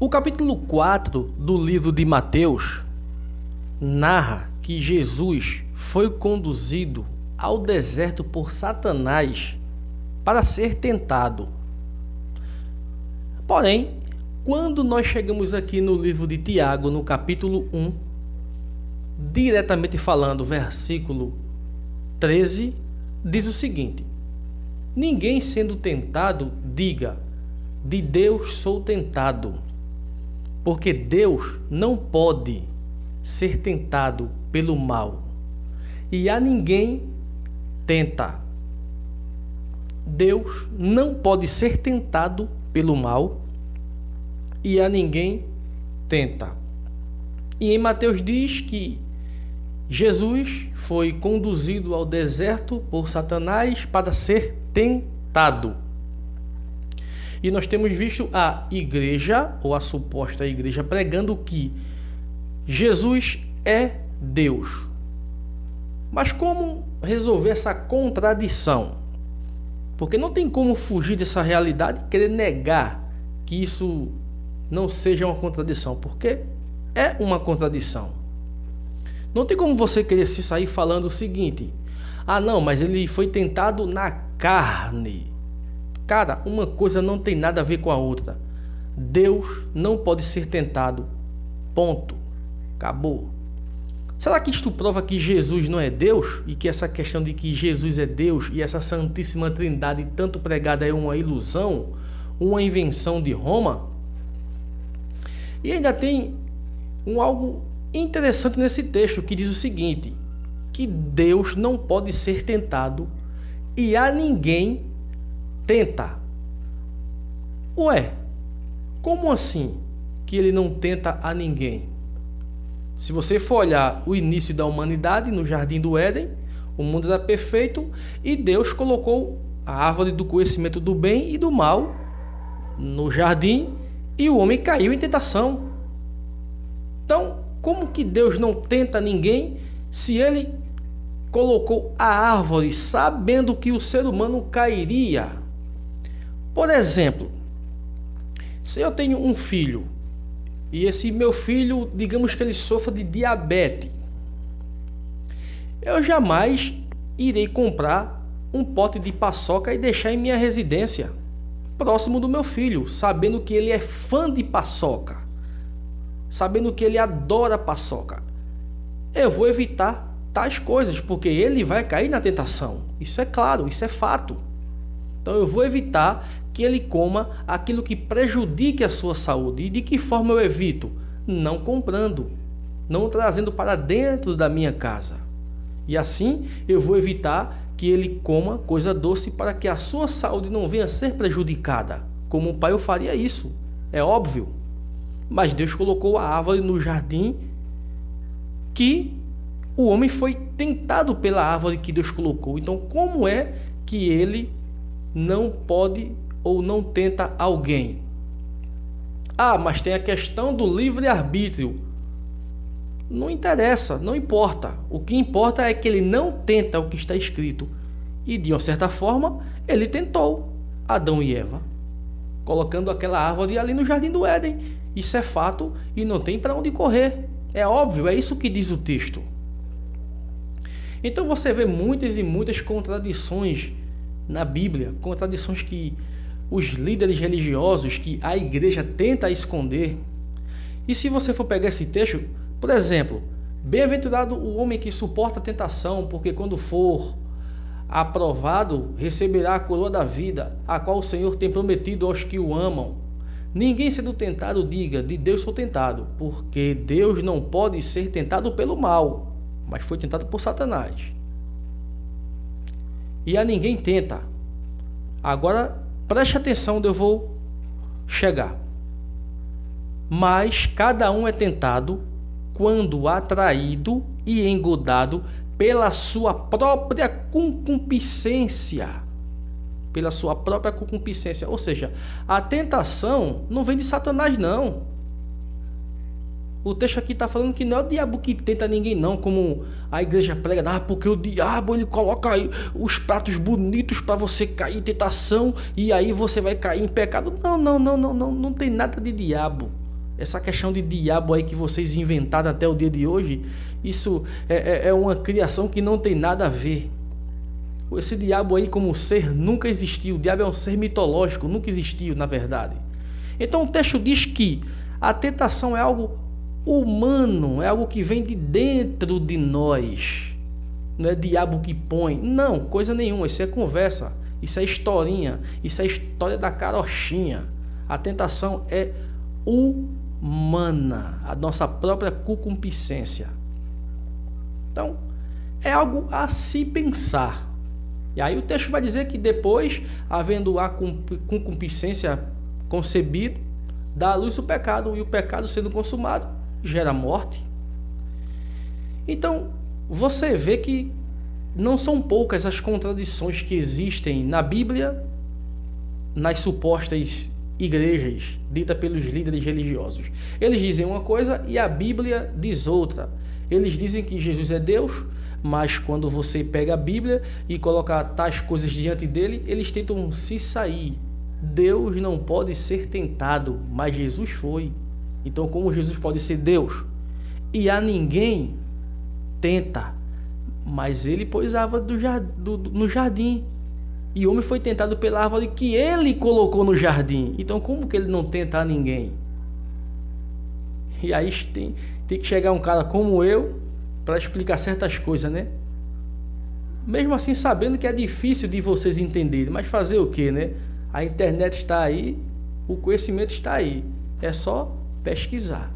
O capítulo 4 do livro de Mateus narra que Jesus foi conduzido ao deserto por Satanás para ser tentado. Porém, quando nós chegamos aqui no livro de Tiago, no capítulo 1, diretamente falando, versículo 13, diz o seguinte: ninguém sendo tentado, diga, de Deus sou tentado, porque Deus não pode ser tentado pelo mal, e a ninguém tenta. Deus não pode ser tentado pelo mal, e a ninguém tenta. E em Mateus diz que Jesus foi conduzido ao deserto por Satanás para ser tentado. E nós temos visto a igreja, ou a suposta igreja, pregando que Jesus é Deus. Mas como resolver essa contradição? Porque não tem como fugir dessa realidade e querer negar que isso não seja uma contradição, porque é uma contradição. Não tem como você querer se sair falando o seguinte: ah não, mas ele foi tentado na carne. Cara, uma coisa não tem nada a ver com a outra. Deus não pode ser tentado. Ponto. Acabou. Será que isto prova que Jesus não é Deus? E que essa questão de que Jesus é Deus e essa Santíssima Trindade tanto pregada é uma ilusão? Uma invenção de Roma? E ainda tem algo interessante nesse texto que diz o seguinte: que Deus não pode ser tentado e a ninguém tenta. Ué, como assim que ele não tenta a ninguém? Se você for olhar o início da humanidade no Jardim do Éden, o mundo era perfeito e Deus colocou a árvore do conhecimento do bem e do mal no jardim e o homem caiu em tentação. Então, como que Deus não tenta ninguém se ele colocou a árvore sabendo que o ser humano cairia? Por exemplo, se eu tenho um filho e esse meu filho, digamos que ele sofra de diabetes, eu jamais irei comprar um pote de paçoca e deixar em minha residência, próximo do meu filho, sabendo que ele é fã de paçoca, sabendo que ele adora paçoca. Eu vou evitar tais coisas, porque ele vai cair na tentação. Isso é claro, isso é fato. Então eu vou evitar que ele coma aquilo que prejudique a sua saúde. E de que forma eu evito? Não comprando, não trazendo para dentro da minha casa. E assim eu vou evitar que ele coma coisa doce para que a sua saúde não venha a ser prejudicada. Como um pai eu faria isso, é óbvio. Mas Deus colocou a árvore no jardim que o homem foi tentado pela árvore que Deus colocou. Então como é que ele não pode ou não tenta alguém? Ah, mas tem a questão do livre-arbítrio. Não interessa, não importa. O que importa é que ele não tenta o que está escrito. E de uma certa forma, ele tentou Adão e Eva, colocando aquela árvore ali no Jardim do Éden. Isso é fato e não tem para onde correr. É óbvio, é isso que diz o texto. Então você vê muitas e muitas contradições na Bíblia, contradições que os líderes religiosos, que a igreja tenta esconder. E se você for pegar esse texto, por exemplo, bem-aventurado o homem que suporta a tentação, porque quando for aprovado, receberá a coroa da vida, a qual o Senhor tem prometido aos que o amam. Ninguém sendo tentado, diga, de Deus sou tentado, porque Deus não pode ser tentado pelo mal, mas foi tentado por Satanás. E a ninguém tenta. Agora, preste atenção onde eu vou chegar. Mas cada um é tentado quando atraído e engodado pela sua própria concupiscência. Pela sua própria concupiscência. Ou seja, a tentação não vem de Satanás, não. O texto aqui está falando que não é o diabo que tenta ninguém, não, como a igreja prega, porque o diabo ele coloca aí os pratos bonitos para você cair em tentação e aí você vai cair em pecado. Não tem nada de diabo. Essa questão de diabo aí que vocês inventaram até o dia de hoje, isso é uma criação que não tem nada a ver. Esse diabo aí como ser nunca existiu. O diabo é um ser mitológico, nunca existiu, na verdade. Então o texto diz que a tentação é algo humano, é algo que vem de dentro de nós. Não é diabo que põe. Não, coisa nenhuma. Isso é conversa. Isso é historinha. Isso é história da carochinha. A tentação é humana. A nossa própria concupiscência. Então, é algo a se pensar. E aí o texto vai dizer que depois, havendo a concupiscência concebida, dá à luz o pecado. E o pecado sendo consumado, gera morte. Então, você vê que não são poucas as contradições que existem na Bíblia, nas supostas igrejas ditas pelos líderes religiosos. Eles dizem uma coisa e a Bíblia diz outra. Eles dizem que Jesus é Deus, mas quando você pega a Bíblia e coloca tais coisas diante dele, eles tentam se sair. Deus não pode ser tentado, mas Jesus foi. Então, como Jesus pode ser Deus? E a ninguém tenta, mas ele pôs a árvore no jardim. E o homem foi tentado pela árvore que ele colocou no jardim. Então, como que ele não tenta a ninguém? E aí tem que chegar um cara como eu para explicar certas coisas, né? Mesmo assim, sabendo que é difícil de vocês entenderem. Mas fazer o quê, né? A internet está aí, o conhecimento está aí. É só pesquisar.